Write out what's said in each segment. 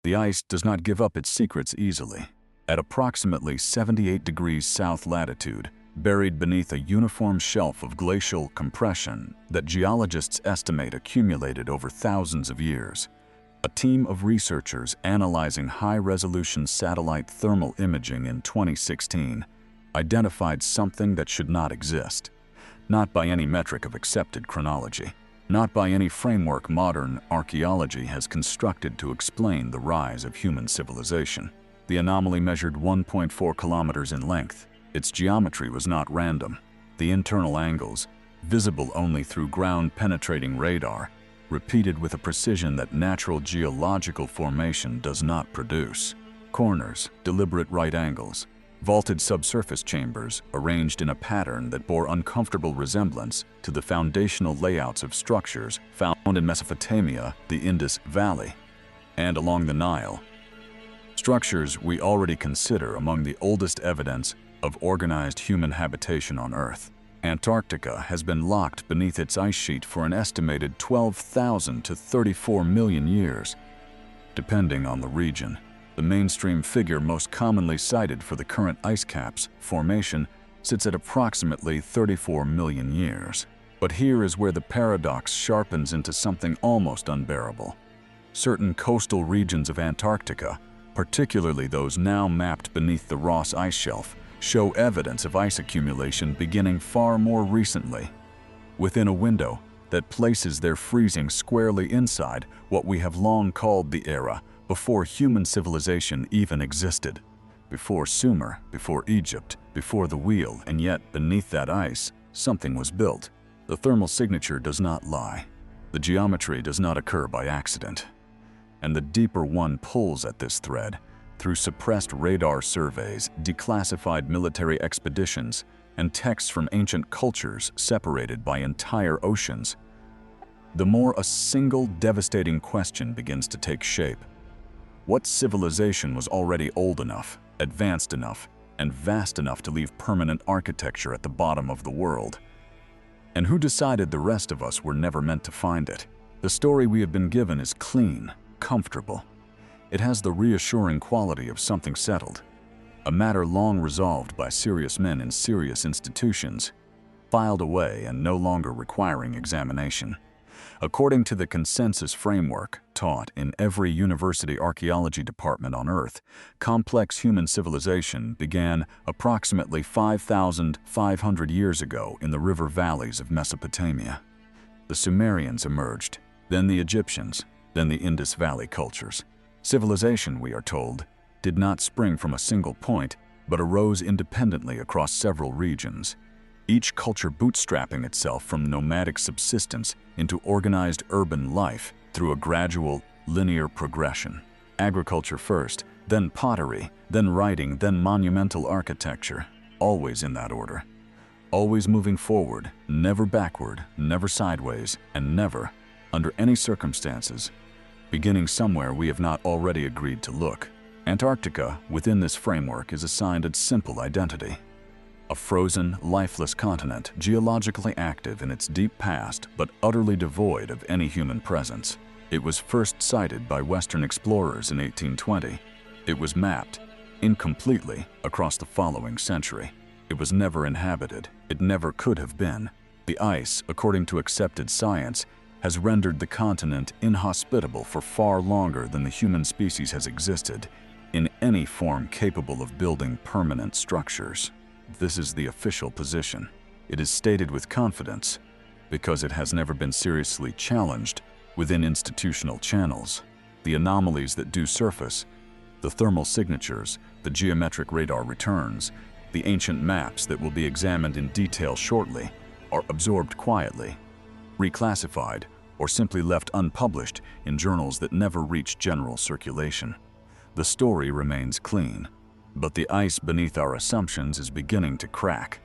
The ice does not give up its secrets easily. At approximately 78 degrees south latitude, buried beneath a uniform shelf of glacial compression that geologists estimate accumulated over thousands of years, a team of researchers analyzing high-resolution satellite thermal imaging in 2016 identified something that should not exist, not by any metric of accepted chronology, not by any framework modern archaeology has constructed to explain the rise of human civilization. The anomaly measured 1.4 kilometers in length. Its geometry was not random. The internal angles, visible only through ground-penetrating radar, repeated with a precision that natural geological formation does not produce. Corners, deliberate right angles, vaulted subsurface chambers arranged in a pattern that bore uncomfortable resemblance to the foundational layouts of structures found in Mesopotamia, the Indus Valley, and along the Nile. Structures we already consider among the oldest evidence of organized human habitation on Earth. Antarctica has been locked beneath its ice sheet for an estimated 12,000 to 34 million years, depending on the region. The mainstream figure most commonly cited for the current ice cap's formation sits at approximately 34 million years. But here is where the paradox sharpens into something almost unbearable. Certain coastal regions of Antarctica, particularly those now mapped beneath the Ross Ice Shelf, show evidence of ice accumulation beginning far more recently, within a window that places their freezing squarely inside what we have long called the era before human civilization even existed, before Sumer, before Egypt, before the wheel, and yet beneath that ice, something was built. The thermal signature does not lie. The geometry does not occur by accident. And the deeper one pulls at this thread, through suppressed radar surveys, declassified military expeditions, and texts from ancient cultures separated by entire oceans, the more a single devastating question begins to take shape. What civilization was already old enough, advanced enough, and vast enough to leave permanent architecture at the bottom of the world? And who decided the rest of us were never meant to find it? The story we have been given is clean, comfortable. It has the reassuring quality of something settled, a matter long resolved by serious men in serious institutions, filed away and no longer requiring examination. According to the consensus framework taught in every university archaeology department on Earth, complex human civilization began approximately 5,500 years ago in the river valleys of Mesopotamia. The Sumerians emerged, then the Egyptians, then the Indus Valley cultures. Civilization, we are told, did not spring from a single point, but arose independently across several regions, each culture bootstrapping itself from nomadic subsistence into organized urban life through a gradual, linear progression. Agriculture first, then pottery, then writing, then monumental architecture, always in that order. Always moving forward, never backward, never sideways, and never, under any circumstances, beginning somewhere we have not already agreed to look. Antarctica, within this framework, is assigned its simple identity. A frozen, lifeless continent, geologically active in its deep past, but utterly devoid of any human presence. It was first sighted by Western explorers in 1820. It was mapped, incompletely, across the following century. It was never inhabited. It never could have been. The ice, according to accepted science, has rendered the continent inhospitable for far longer than the human species has existed in any form capable of building permanent structures. This is the official position. It is stated with confidence because it has never been seriously challenged within institutional channels. The anomalies that do surface, the thermal signatures, the geometric radar returns, the ancient maps that will be examined in detail shortly, are absorbed quietly, reclassified, or simply left unpublished in journals that never reach general circulation. The story remains clean, but the ice beneath our assumptions is beginning to crack.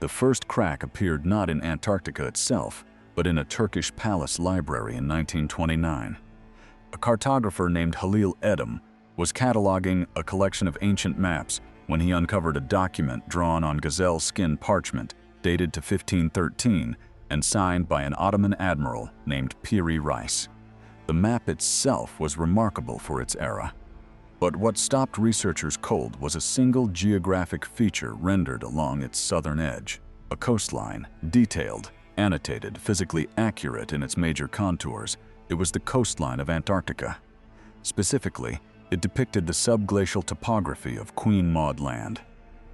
The first crack appeared not in Antarctica itself, but in a Turkish palace library in 1929. A cartographer named Halil Edem was cataloging a collection of ancient maps when he uncovered a document drawn on gazelle skin parchment dated to 1513 and signed by an Ottoman admiral named Piri Reis. The map itself was remarkable for its era. But what stopped researchers cold was a single geographic feature rendered along its southern edge. A coastline, detailed, annotated, physically accurate in its major contours. It was the coastline of Antarctica. Specifically, it depicted the subglacial topography of Queen Maud Land.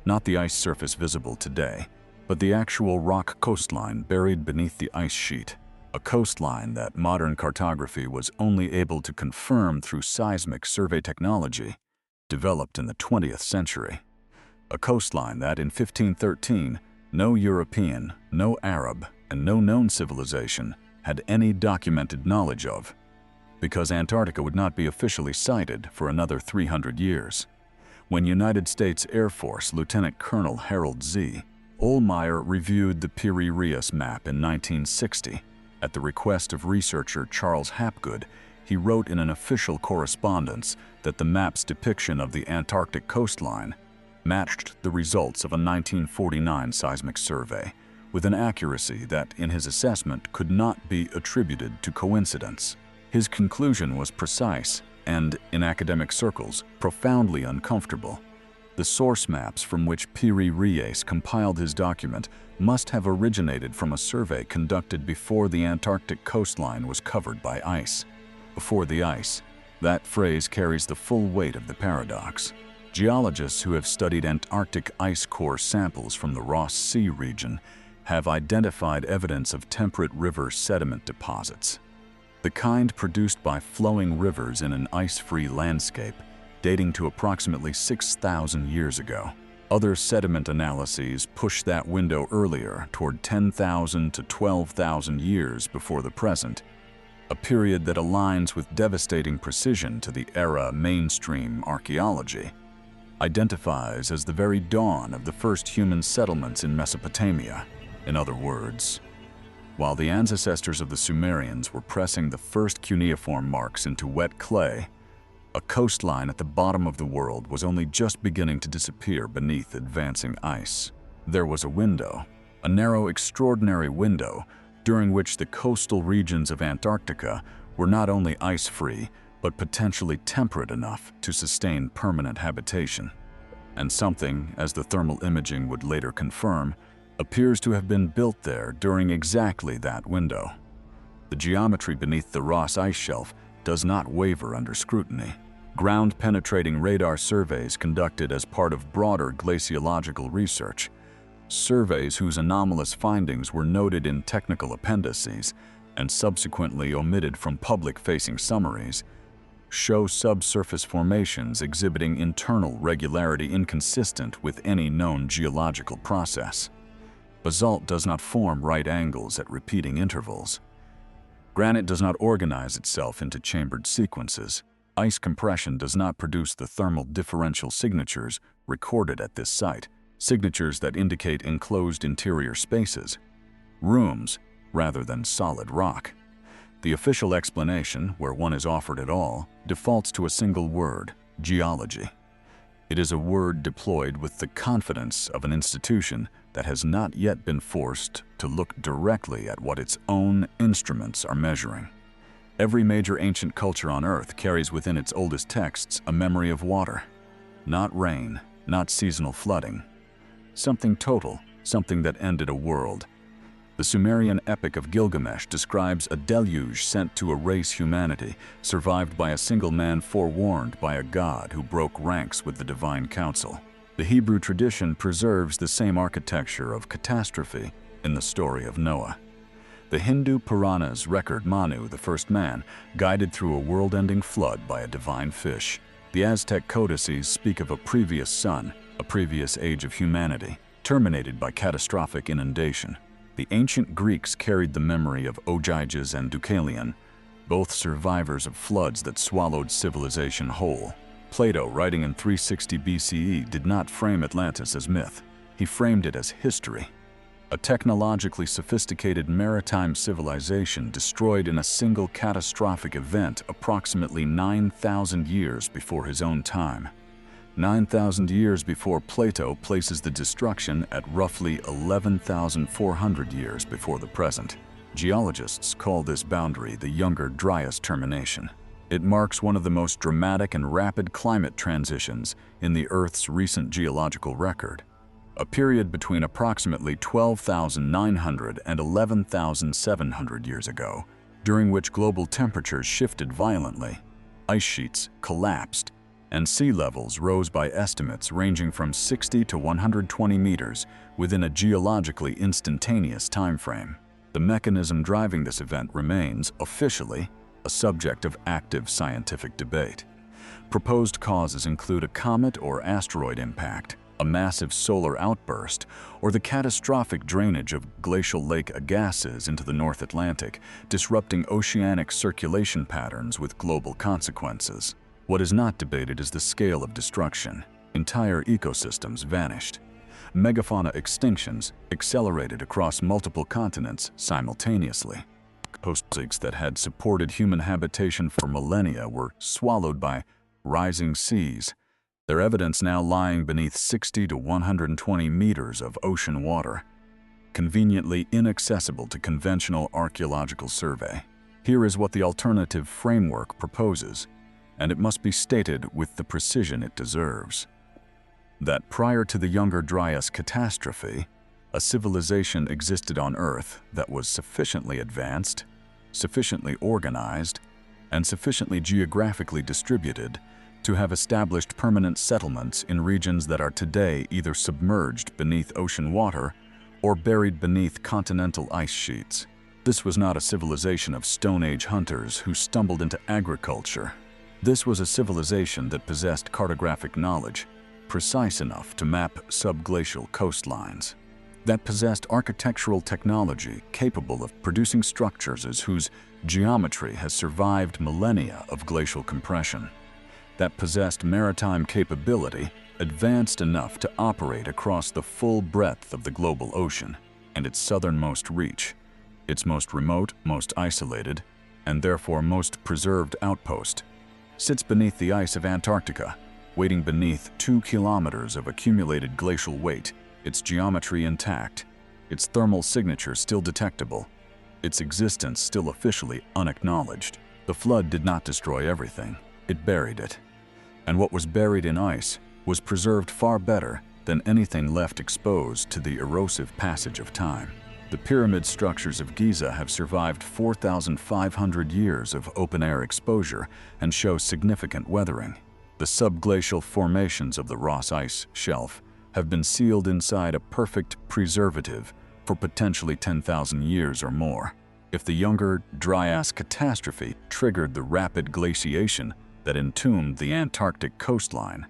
Not the ice surface visible today, but the actual rock coastline buried beneath the ice sheet. A coastline that modern cartography was only able to confirm through seismic survey technology developed in the 20th century. A coastline that in 1513, no European, no Arab, and no known civilization had any documented knowledge of, because Antarctica would not be officially sighted for another 300 years. When United States Air Force Lieutenant Colonel Harold Z. Ohlmeyer reviewed the Piri-Reis map in 1960, at the request of researcher Charles Hapgood, he wrote in an official correspondence that the map's depiction of the Antarctic coastline matched the results of a 1949 seismic survey, with an accuracy that, in his assessment, could not be attributed to coincidence. His conclusion was precise and, in academic circles, profoundly uncomfortable. The source maps from which Piri-Reis compiled his document must have originated from a survey conducted before the Antarctic coastline was covered by ice. Before the ice, that phrase carries the full weight of the paradox. Geologists who have studied Antarctic ice core samples from the Ross Sea region have identified evidence of temperate river sediment deposits, the kind produced by flowing rivers in an ice-free landscape dating to approximately 6,000 years ago. Other sediment analyses push that window earlier, toward 10,000 to 12,000 years before the present, a period that aligns with devastating precision to the era mainstream archaeology identifies as the very dawn of the first human settlements in Mesopotamia. In other words, while the ancestors of the Sumerians were pressing the first cuneiform marks into wet clay, a coastline at the bottom of the world was only just beginning to disappear beneath advancing ice. There was a window, a narrow, extraordinary window, during which the coastal regions of Antarctica were not only ice-free, but potentially temperate enough to sustain permanent habitation. And something, as the thermal imaging would later confirm, appears to have been built there during exactly that window. The geometry beneath the Ross ice shelf does not waver under scrutiny. Ground-penetrating radar surveys conducted as part of broader glaciological research, surveys whose anomalous findings were noted in technical appendices and subsequently omitted from public-facing summaries, show subsurface formations exhibiting internal regularity inconsistent with any known geological process. Basalt does not form right angles at repeating intervals. Granite does not organize itself into chambered sequences. Ice compression does not produce the thermal differential signatures recorded at this site, signatures that indicate enclosed interior spaces, rooms, rather than solid rock. The official explanation, where one is offered at all, defaults to a single word: geology. It is a word deployed with the confidence of an institution that has not yet been forced to look directly at what its own instruments are measuring. Every major ancient culture on Earth carries within its oldest texts a memory of water. Not rain, not seasonal flooding. Something total, something that ended a world. The Sumerian epic of Gilgamesh describes a deluge sent to erase humanity, survived by a single man forewarned by a god who broke ranks with the divine council. The Hebrew tradition preserves the same architecture of catastrophe in the story of Noah. The Hindu Puranas record Manu, the first man, guided through a world-ending flood by a divine fish. The Aztec codices speak of a previous sun, a previous age of humanity, terminated by catastrophic inundation. The ancient Greeks carried the memory of Ogyges and Deucalion, both survivors of floods that swallowed civilization whole. Plato, writing in 360 BCE, did not frame Atlantis as myth. He framed it as history. A technologically sophisticated maritime civilization destroyed in a single catastrophic event approximately 9,000 years before his own time. 9,000 years before Plato places the destruction at roughly 11,400 years before the present. Geologists call this boundary the Younger Dryas termination. It marks one of the most dramatic and rapid climate transitions in the Earth's recent geological record. A period between approximately 12,900 and 11,700 years ago, during which global temperatures shifted violently, ice sheets collapsed, and sea levels rose by estimates ranging from 60 to 120 meters within a geologically instantaneous time frame. The mechanism driving this event remains, officially, a subject of active scientific debate. Proposed causes include a comet or asteroid impact, a massive solar outburst, or the catastrophic drainage of glacial lake Agassiz into the North Atlantic, disrupting oceanic circulation patterns with global consequences. What is not debated is the scale of destruction. Entire ecosystems vanished. Megafauna extinctions accelerated across multiple continents simultaneously. Coastlines that had supported human habitation for millennia were swallowed by rising seas, their evidence now lying beneath 60 to 120 meters of ocean water, conveniently inaccessible to conventional archaeological survey. Here is what the alternative framework proposes, and it must be stated with the precision it deserves. That prior to the Younger Dryas catastrophe, a civilization existed on Earth that was sufficiently advanced, sufficiently organized, and sufficiently geographically distributed to have established permanent settlements in regions that are today either submerged beneath ocean water or buried beneath continental ice sheets. This was not a civilization of Stone Age hunters who stumbled into agriculture. This was a civilization that possessed cartographic knowledge, precise enough to map subglacial coastlines, that possessed architectural technology capable of producing structures whose geometry has survived millennia of glacial compression, that possessed maritime capability advanced enough to operate across the full breadth of the global ocean and its southernmost reach, its most remote, most isolated, and therefore most preserved outpost, sits beneath the ice of Antarctica, waiting beneath 2 kilometers of accumulated glacial weight, its geometry intact, its thermal signature still detectable, its existence still officially unacknowledged. The flood did not destroy everything, it buried it. And what was buried in ice was preserved far better than anything left exposed to the erosive passage of time. The pyramid structures of Giza have survived 4,500 years of open-air exposure and show significant weathering. The subglacial formations of the Ross Ice Shelf have been sealed inside a perfect preservative for potentially 10,000 years or more. If the Younger Dryas catastrophe triggered the rapid glaciation that entombed the Antarctic coastline,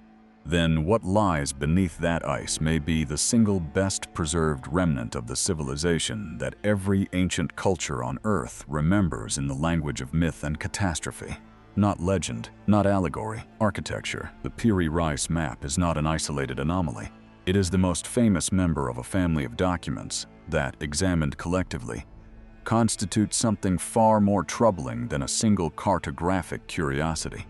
then what lies beneath that ice may be the single best preserved remnant of the civilization that every ancient culture on Earth remembers in the language of myth and catastrophe. Not legend, not allegory, architecture, the Piri Reis map is not an isolated anomaly. It is the most famous member of a family of documents that, examined collectively, constitute something far more troubling than a single cartographic curiosity.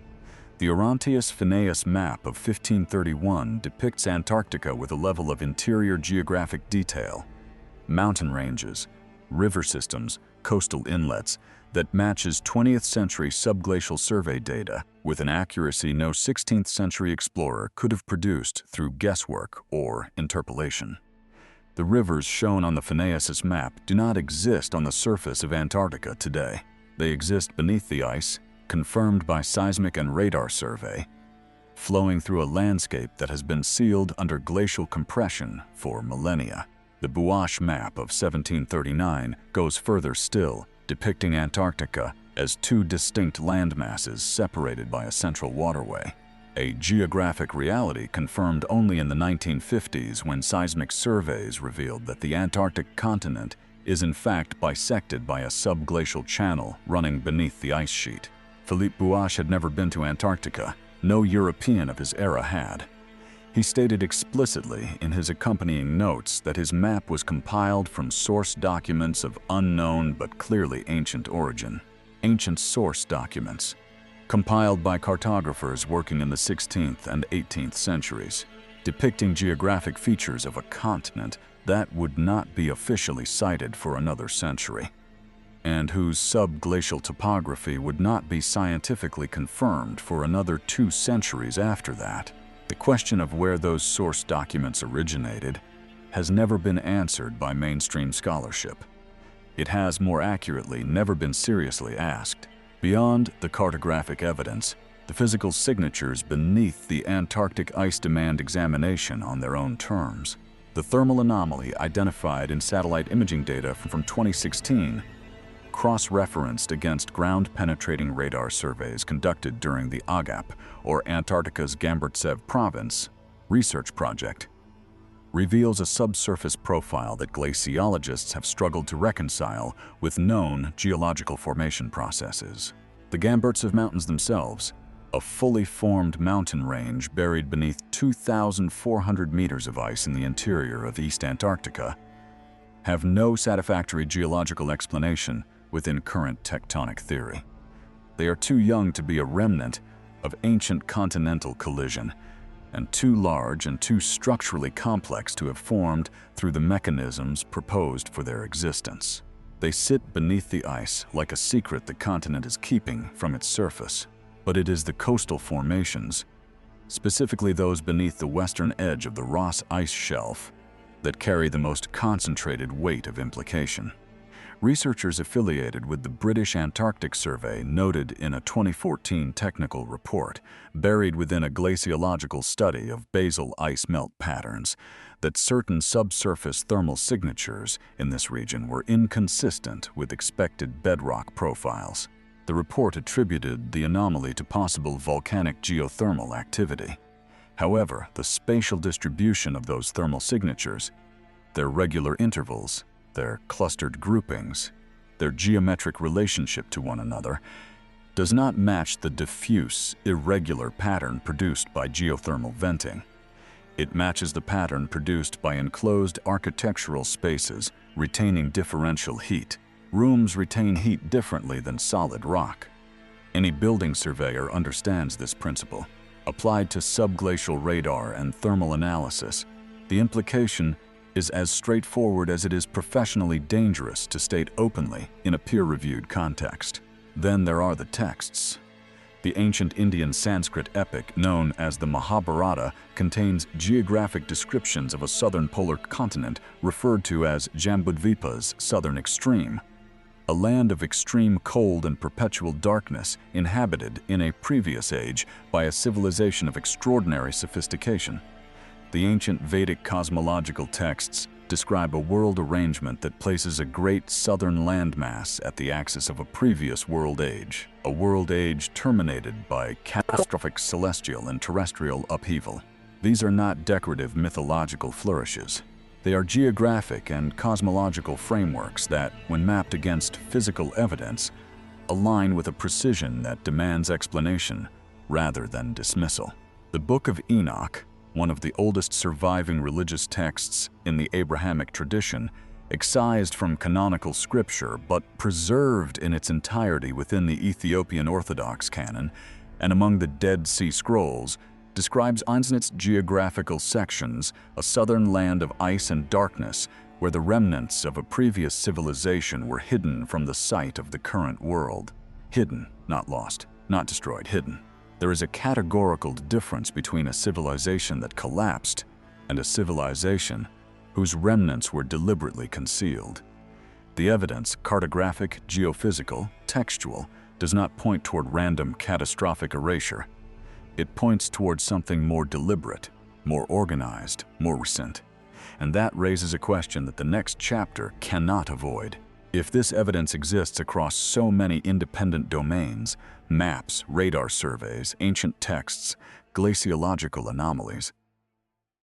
The Orontius Phineas map of 1531 depicts Antarctica with a level of interior geographic detail, mountain ranges, river systems, coastal inlets, that matches 20th century subglacial survey data with an accuracy no 16th century explorer could have produced through guesswork or interpolation. The rivers shown on the Phineas map do not exist on the surface of Antarctica today. They exist beneath the ice, confirmed by seismic and radar survey, flowing through a landscape that has been sealed under glacial compression for millennia. The Buache map of 1739 goes further still, depicting Antarctica as 2 distinct landmasses separated by a central waterway, a geographic reality confirmed only in the 1950s when seismic surveys revealed that the Antarctic continent is in fact bisected by a subglacial channel running beneath the ice sheet. Philippe Buache had never been to Antarctica. No European of his era had. He stated explicitly in his accompanying notes that his map was compiled from source documents of unknown but clearly ancient origin. Ancient source documents, compiled by cartographers working in the 16th and 18th centuries, depicting geographic features of a continent that would not be officially cited for another century. and whose subglacial topography would not be scientifically confirmed for another 2 centuries after that. The question of where those source documents originated has never been answered by mainstream scholarship. It has, more accurately, never been seriously asked. Beyond the cartographic evidence, the physical signatures beneath the Antarctic ice demand examination on their own terms. The thermal anomaly identified in satellite imaging data from 2016 cross-referenced against ground-penetrating radar surveys conducted during the AGAP, or Antarctica's Gamburtsev Province, research project, reveals a subsurface profile that glaciologists have struggled to reconcile with known geological formation processes. The Gamburtsev Mountains themselves, a fully formed mountain range buried beneath 2,400 meters of ice in the interior of East Antarctica, have no satisfactory geological explanation within current tectonic theory. They are too young to be a remnant of ancient continental collision, and too large and too structurally complex to have formed through the mechanisms proposed for their existence. They sit beneath the ice like a secret the continent is keeping from its surface. But it is the coastal formations, specifically those beneath the western edge of the Ross Ice Shelf, that carry the most concentrated weight of implication. Researchers affiliated with the British Antarctic Survey noted in a 2014 technical report, buried within a glaciological study of basal ice melt patterns, that certain subsurface thermal signatures in this region were inconsistent with expected bedrock profiles. The report attributed the anomaly to possible volcanic geothermal activity. However, the spatial distribution of those thermal signatures, their regular intervals, their clustered groupings, their geometric relationship to one another, does not match the diffuse, irregular pattern produced by geothermal venting. It matches the pattern produced by enclosed architectural spaces retaining differential heat. Rooms retain heat differently than solid rock. Any building surveyor understands this principle. Applied to subglacial radar and thermal analysis, the implication is as straightforward as it is professionally dangerous to state openly in a peer-reviewed context. Then there are the texts. The ancient Indian Sanskrit epic known as the Mahabharata contains geographic descriptions of a southern polar continent referred to as Jambudvipa's southern extreme, a land of extreme cold and perpetual darkness inhabited in a previous age by a civilization of extraordinary sophistication. The ancient Vedic cosmological texts describe a world arrangement that places a great southern landmass at the axis of a previous world age, a world age terminated by catastrophic celestial and terrestrial upheaval. These are not decorative mythological flourishes. They are geographic and cosmological frameworks that, when mapped against physical evidence, align with a precision that demands explanation rather than dismissal. The Book of Enoch, one of the oldest surviving religious texts in the Abrahamic tradition, excised from canonical scripture but preserved in its entirety within the Ethiopian Orthodox canon and among the Dead Sea Scrolls, describes in its geographical sections a southern land of ice and darkness where the remnants of a previous civilization were hidden from the sight of the current world. Hidden, not lost, not destroyed, hidden. There is a categorical difference between a civilization that collapsed and a civilization whose remnants were deliberately concealed. The evidence, cartographic, geophysical, textual, does not point toward random catastrophic erasure. It points towards something more deliberate, more organized, more recent. And that raises a question that the next chapter cannot avoid. If this evidence exists across so many independent domains, maps, radar surveys, ancient texts, glaciological anomalies,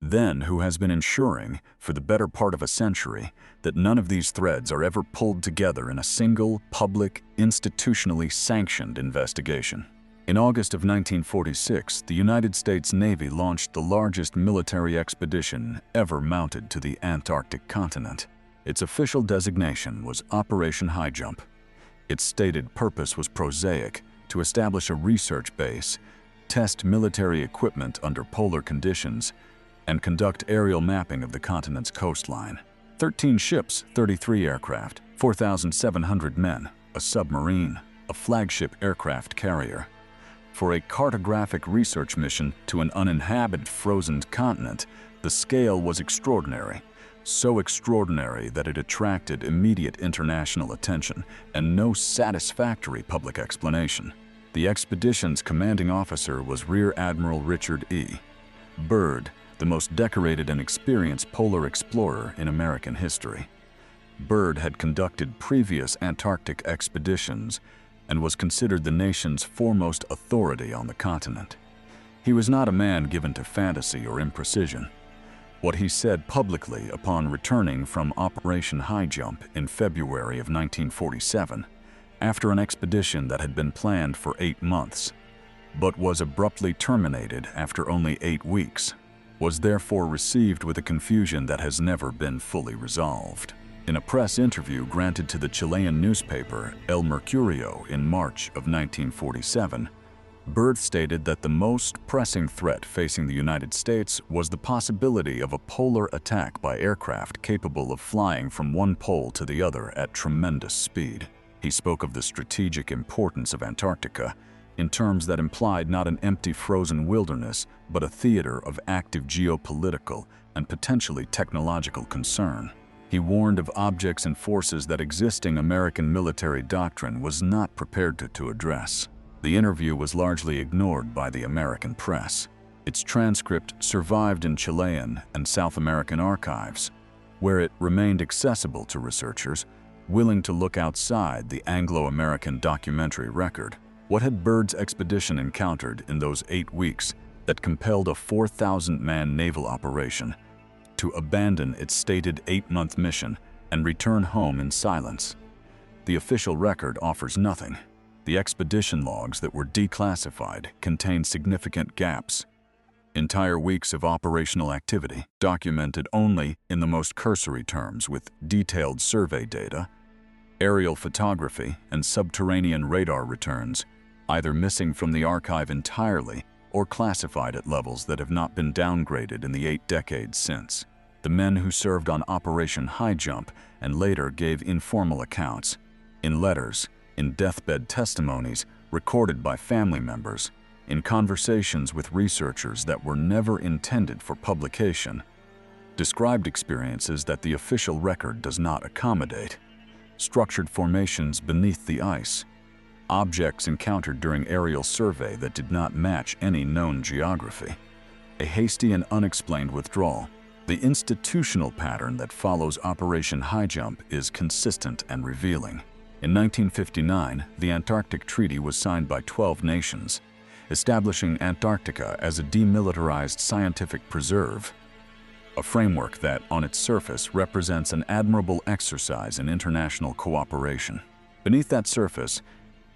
then who has been ensuring, for the better part of a century, that none of these threads are ever pulled together in a single, public, institutionally sanctioned investigation? In August of 1946, the United States Navy launched the largest military expedition ever mounted to the Antarctic continent. Its official designation was Operation High Jump. Its stated purpose was prosaic: to establish a research base, test military equipment under polar conditions, and conduct aerial mapping of the continent's coastline. 13 ships, 33 aircraft, 4,700 men, a submarine, a flagship aircraft carrier. For a cartographic research mission to an uninhabited frozen continent, the scale was extraordinary, so extraordinary that it attracted immediate international attention and no satisfactory public explanation. The expedition's commanding officer was Rear Admiral Richard E. Byrd, the most decorated and experienced polar explorer in American history. Byrd had conducted previous Antarctic expeditions and was considered the nation's foremost authority on the continent. He was not a man given to fantasy or imprecision. What he said publicly upon returning from Operation High Jump in February of 1947, after an expedition that had been planned for 8 months, but was abruptly terminated after only 8 weeks, was therefore received with a confusion that has never been fully resolved. In a press interview granted to the Chilean newspaper El Mercurio in March of 1947, Byrd stated that the most pressing threat facing the United States was the possibility of a polar attack by aircraft capable of flying from one pole to the other at tremendous speed. He spoke of the strategic importance of Antarctica in terms that implied not an empty frozen wilderness, but a theater of active geopolitical and potentially technological concern. He warned of objects and forces that existing American military doctrine was not prepared to address. The interview was largely ignored by the American press. Its transcript survived in Chilean and South American archives, where it remained accessible to researchers willing to look outside the Anglo-American documentary record. What had Byrd's expedition encountered in those 8 weeks that compelled a 4,000-man naval operation to abandon its stated 8-month mission and return home in silence? The official record offers nothing. The expedition logs that were declassified contain significant gaps. Entire weeks of operational activity, documented only in the most cursory terms with detailed survey data, aerial photography, and subterranean radar returns, either missing from the archive entirely or classified at levels that have not been downgraded in the 8 decades since. The men who served on Operation High Jump and later gave informal accounts, in letters, in deathbed testimonies recorded by family members, in conversations with researchers that were never intended for publication, described experiences that the official record does not accommodate: structured formations beneath the ice, objects encountered during aerial survey that did not match any known geography, a hasty and unexplained withdrawal. The institutional pattern that follows Operation High Jump is consistent and revealing. In 1959, the Antarctic Treaty was signed by 12 nations, establishing Antarctica as a demilitarized scientific preserve, a framework that, on its surface, represents an admirable exercise in international cooperation. Beneath that surface,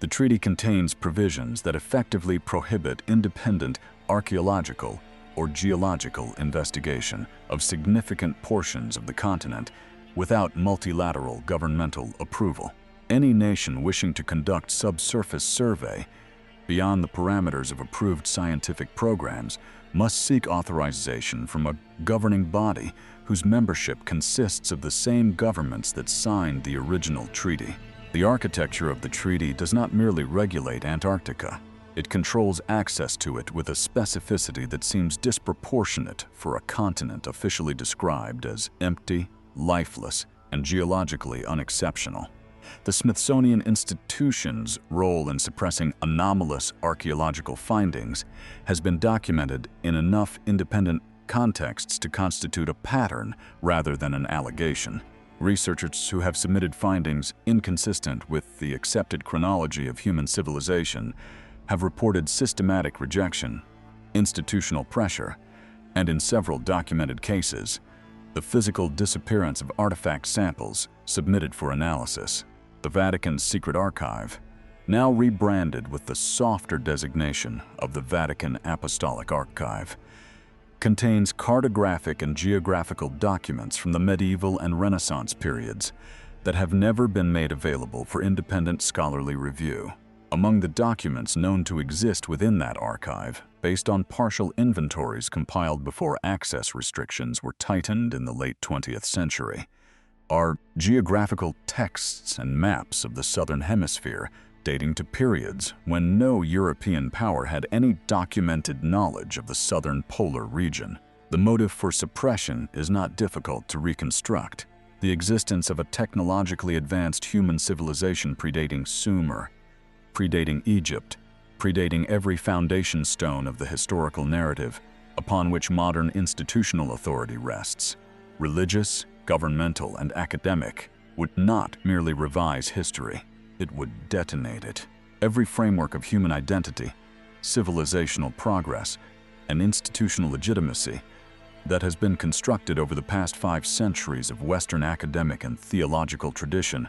the treaty contains provisions that effectively prohibit independent archaeological or geological investigation of significant portions of the continent without multilateral governmental approval. Any nation wishing to conduct subsurface survey beyond the parameters of approved scientific programs must seek authorization from a governing body whose membership consists of the same governments that signed the original treaty. The architecture of the treaty does not merely regulate Antarctica. It controls access to it with a specificity that seems disproportionate for a continent officially described as empty, lifeless, and geologically unexceptional. The Smithsonian Institution's role in suppressing anomalous archaeological findings has been documented in enough independent contexts to constitute a pattern rather than an allegation. Researchers who have submitted findings inconsistent with the accepted chronology of human civilization have reported systematic rejection, institutional pressure, and in several documented cases, the physical disappearance of artifact samples submitted for analysis. The Vatican's secret archive, now rebranded with the softer designation of the Vatican Apostolic Archive, contains cartographic and geographical documents from the medieval and Renaissance periods that have never been made available for independent scholarly review. Among the documents known to exist within that archive, based on partial inventories compiled before access restrictions were tightened in the late 20th century, are geographical texts and maps of the southern hemisphere dating to periods when no European power had any documented knowledge of the southern polar region. The motive for suppression is not difficult to reconstruct. The existence of a technologically advanced human civilization predating Sumer, predating Egypt, predating every foundation stone of the historical narrative upon which modern institutional authority rests, religious, governmental, and academic, would not merely revise history, it would detonate it. Every framework of human identity, civilizational progress, and institutional legitimacy that has been constructed over the past 5 centuries of Western academic and theological tradition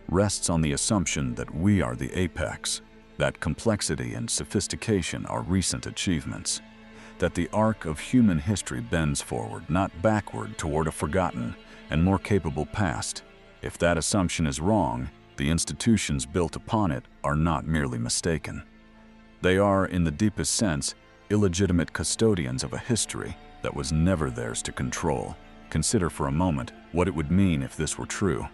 rests on the assumption that we are the apex, that complexity and sophistication are recent achievements, that the arc of human history bends forward, not backward, toward a forgotten and more capable past. If that assumption is wrong, the institutions built upon it are not merely mistaken. They are, in the deepest sense, illegitimate custodians of a history that was never theirs to control. Consider for a moment what it would mean if this were true.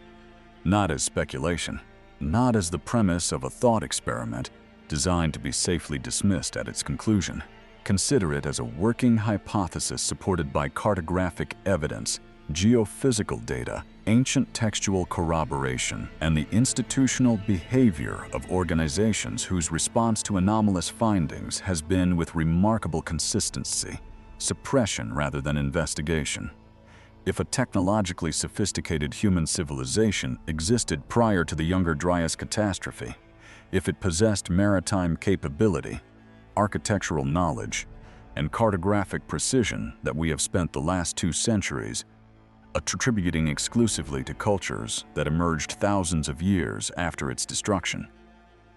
Not as speculation, not as the premise of a thought experiment designed to be safely dismissed at its conclusion. Consider it as a working hypothesis supported by cartographic evidence, geophysical data, ancient textual corroboration, and the institutional behavior of organizations whose response to anomalous findings has been with remarkable consistency, suppression rather than investigation. If a technologically sophisticated human civilization existed prior to the Younger Dryas catastrophe, if it possessed maritime capability, architectural knowledge, and cartographic precision that we have spent the last 2 centuries attributing exclusively to cultures that emerged thousands of years after its destruction,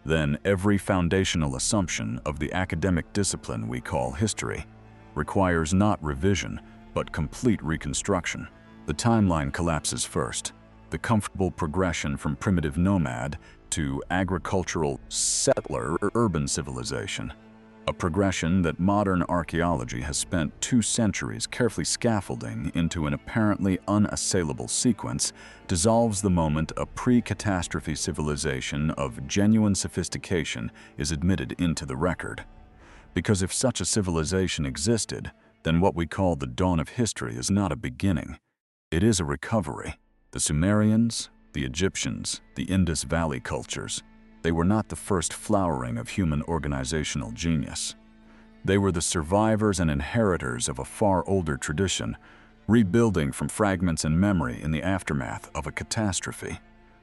then every foundational assumption of the academic discipline we call history requires not revision, but complete reconstruction. The timeline collapses first. The comfortable progression from primitive nomad to agricultural settler or urban civilization, a progression that modern archaeology has spent 2 centuries carefully scaffolding into an apparently unassailable sequence, dissolves the moment a pre-catastrophe civilization of genuine sophistication is admitted into the record. Because if such a civilization existed, then what we call the dawn of history is not a beginning. It is a recovery. The Sumerians, the Egyptians, the Indus Valley cultures, they were not the first flowering of human organizational genius. They were the survivors and inheritors of a far older tradition, rebuilding from fragments in memory in the aftermath of a catastrophe.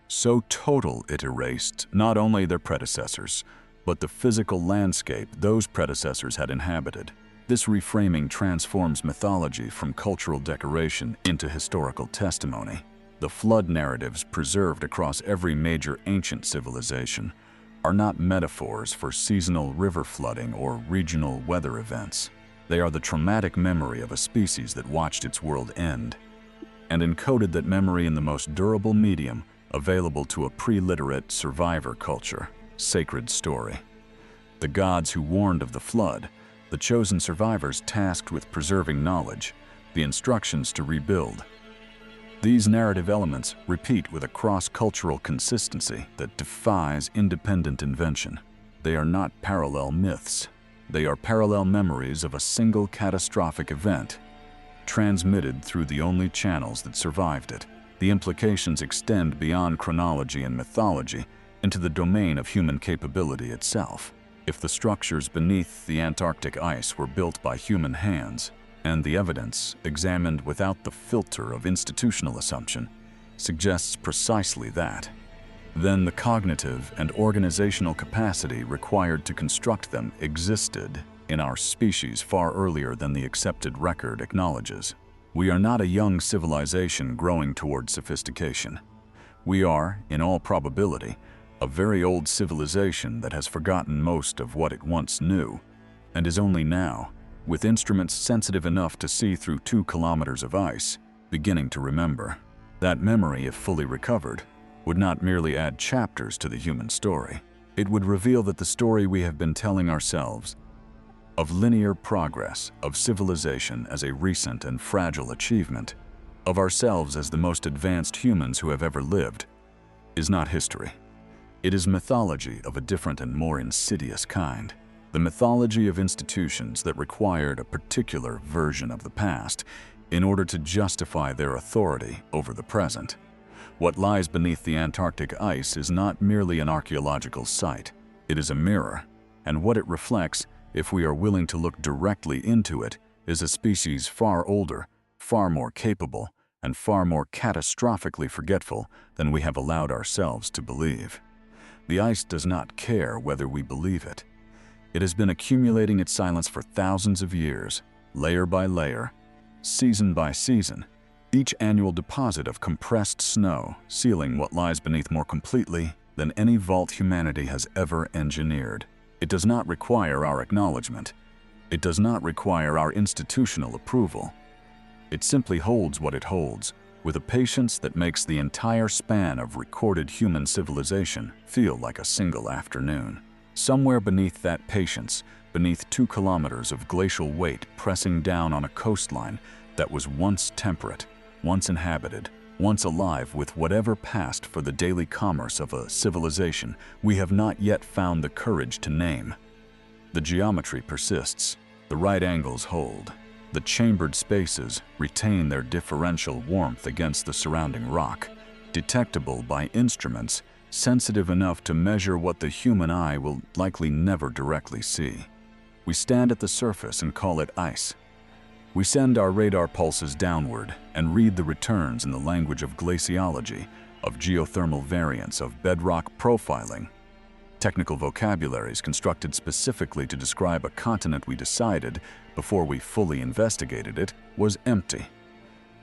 So total it erased not only their predecessors, but the physical landscape those predecessors had inhabited. This reframing transforms mythology from cultural decoration into historical testimony. The flood narratives preserved across every major ancient civilization are not metaphors for seasonal river flooding or regional weather events. They are the traumatic memory of a species that watched its world end and encoded that memory in the most durable medium available to a pre-literate survivor culture: sacred story. The gods who warned of the flood, the chosen survivors tasked with preserving knowledge, the instructions to rebuild. These narrative elements repeat with a cross-cultural consistency that defies independent invention. They are not parallel myths. They are parallel memories of a single catastrophic event, transmitted through the only channels that survived it. The implications extend beyond chronology and mythology into the domain of human capability itself. If the structures beneath the Antarctic ice were built by human hands, and the evidence, examined without the filter of institutional assumption, suggests precisely that, then the cognitive and organizational capacity required to construct them existed in our species far earlier than the accepted record acknowledges. We are not a young civilization growing toward sophistication. We are, in all probability, a very old civilization that has forgotten most of what it once knew, and is only now, with instruments sensitive enough to see through 2 kilometers of ice, beginning to remember. That memory, if fully recovered, would not merely add chapters to the human story. It would reveal that the story we have been telling ourselves of linear progress, of civilization as a recent and fragile achievement, of ourselves as the most advanced humans who have ever lived, is not history. It is mythology of a different and more insidious kind. The mythology of institutions that required a particular version of the past in order to justify their authority over the present. What lies beneath the Antarctic ice is not merely an archaeological site. It is a mirror, and what it reflects, if we are willing to look directly into it, is a species far older, far more capable, and far more catastrophically forgetful than we have allowed ourselves to believe. The ice does not care whether we believe it. It has been accumulating its silence for thousands of years, layer by layer, season by season, each annual deposit of compressed snow sealing what lies beneath more completely than any vault humanity has ever engineered. It does not require our acknowledgement. It does not require our institutional approval. It simply holds what it holds, with a patience that makes the entire span of recorded human civilization feel like a single afternoon. Somewhere beneath that patience, beneath 2 kilometers of glacial weight pressing down on a coastline that was once temperate, once inhabited, once alive with whatever passed for the daily commerce of a civilization we have not yet found the courage to name. The geometry persists, the right angles hold, the chambered spaces retain their differential warmth against the surrounding rock, detectable by instruments sensitive enough to measure what the human eye will likely never directly see. We stand at the surface and call it ice. We send our radar pulses downward and read the returns in the language of glaciology, of geothermal variants, of bedrock profiling. Technical vocabularies constructed specifically to describe a continent we decided, before we fully investigated it, was empty.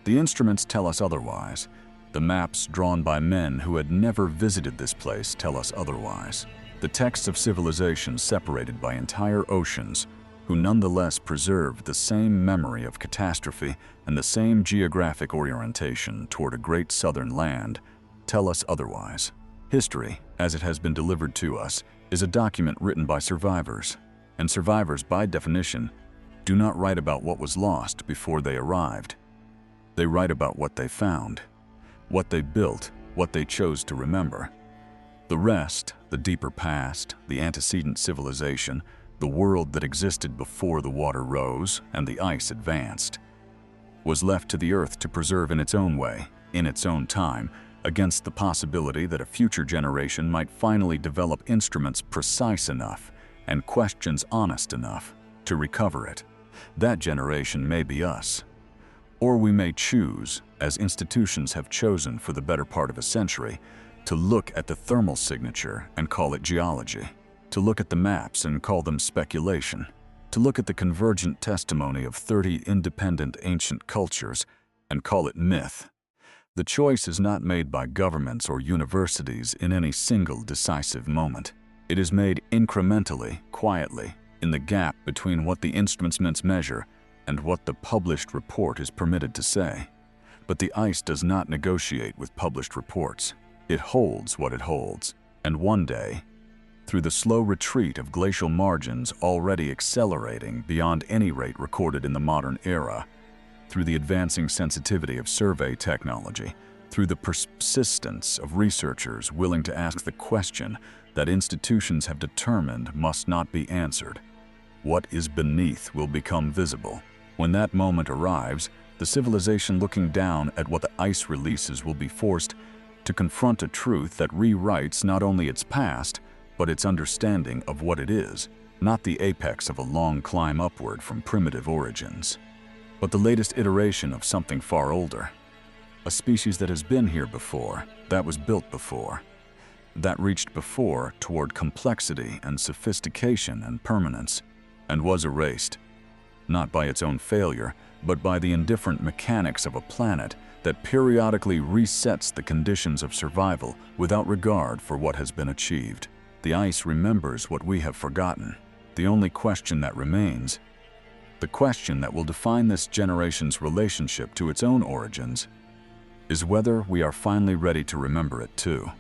The instruments tell us otherwise. The maps drawn by men who had never visited this place tell us otherwise. The texts of civilizations separated by entire oceans, who nonetheless preserved the same memory of catastrophe and the same geographic orientation toward a great southern land, tell us otherwise. History, as it has been delivered to us, is a document written by survivors, and survivors, by definition, do not write about what was lost before they arrived. They write about what they found, what they built, what they chose to remember. The rest, the deeper past, the antecedent civilization, the world that existed before the water rose and the ice advanced, was left to the earth to preserve in its own way, in its own time, against the possibility that a future generation might finally develop instruments precise enough and questions honest enough to recover it. That generation may be us. Or we may choose, as institutions have chosen for the better part of a century, to look at the thermal signature and call it geology, to look at the maps and call them speculation, to look at the convergent testimony of 30 independent ancient cultures and call it myth. The choice is not made by governments or universities in any single decisive moment. It is made incrementally, quietly, in the gap between what the instruments measure and what the published report is permitted to say. But the ice does not negotiate with published reports. It holds what it holds, and one day, through the slow retreat of glacial margins already accelerating beyond any rate recorded in the modern era, through the advancing sensitivity of survey technology, through the persistence of researchers willing to ask the question that institutions have determined must not be answered, what is beneath will become visible. When that moment arrives, the civilization looking down at what the ice releases will be forced to confront a truth that rewrites not only its past, but its understanding of what it is, not the apex of a long climb upward from primitive origins, but the latest iteration of something far older, a species that has been here before, that was built before, that reached before toward complexity and sophistication and permanence, and was erased, not by its own failure, but by the indifferent mechanics of a planet that periodically resets the conditions of survival without regard for what has been achieved. The ice remembers what we have forgotten. The only question that remains, the question that will define this generation's relationship to its own origins, is whether we are finally ready to remember it too.